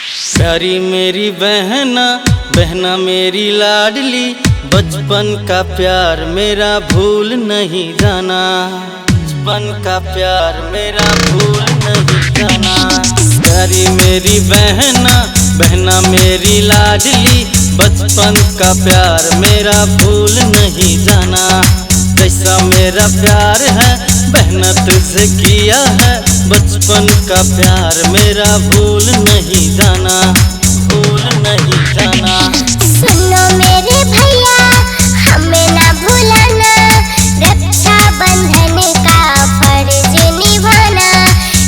प्यारी मेरी बहना, बहना मेरी लाडली, बचपन का प्यार मेरा भूल नहीं जाना। बचपन का प्यार मेरा भूल नहीं जाना। प्यारी मेरी बहना, बहना मेरी लाडली, बचपन का प्यार मेरा भूल नहीं जाना। जैसा मेरा प्यार है बहना तुझसे किया है, बचपन का प्यार मेरा भूल नहीं जाना, भूल नहीं जाना। सुनो मेरे भैया हमें ना भूलाना, रक्षा बंधन का फर्ज निभाना।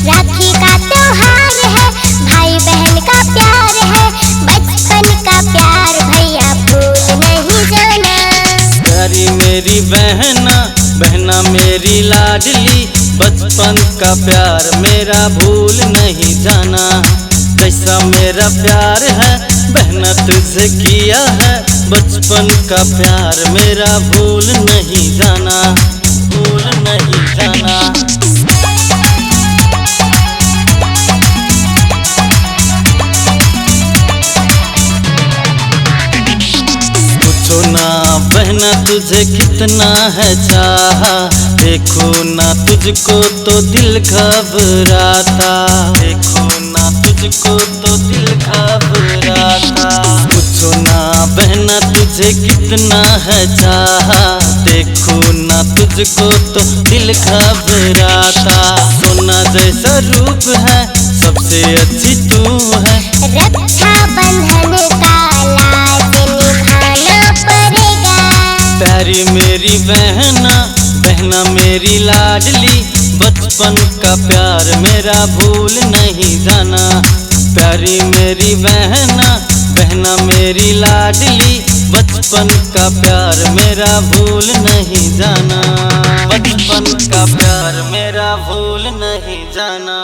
राखी का त्योहार है, भाई बहन का प्यार है, बचपन का प्यार भैया भूल नहीं जाना। प्यारी मेरी बहना, बहना मेरी लाडली, बचपन का प्यार मेरा भूल नहीं जाना। जैसा मेरा प्यार है बहना तुझसे किया है, बचपन का प्यार मेरा भूल नहीं जाना, भूल नहीं जाना। पूछो ना बहना तुझे कितना है चाहा, देखो ना तुझको तो दिल घबराता, देखो ना तुझको तो दिल घबराता। पूछो ना बहना तुझे कितना है चाहा, देखो ना तुझको तो दिल घबराता। सोना जैसा रूप है सबसे अच्छी तू है, रक्षा बंधन का लाज निभाना पड़ेगा। प्यारी मेरी बहना, बहना मेरी लाडली, बचपन का प्यार मेरा भूल नहीं जाना। प्यारी मेरी बहना, बहना मेरी लाडली, बचपन का प्यार मेरा भूल नहीं जाना, बचपन का प्यार मेरा भूल नहीं जाना।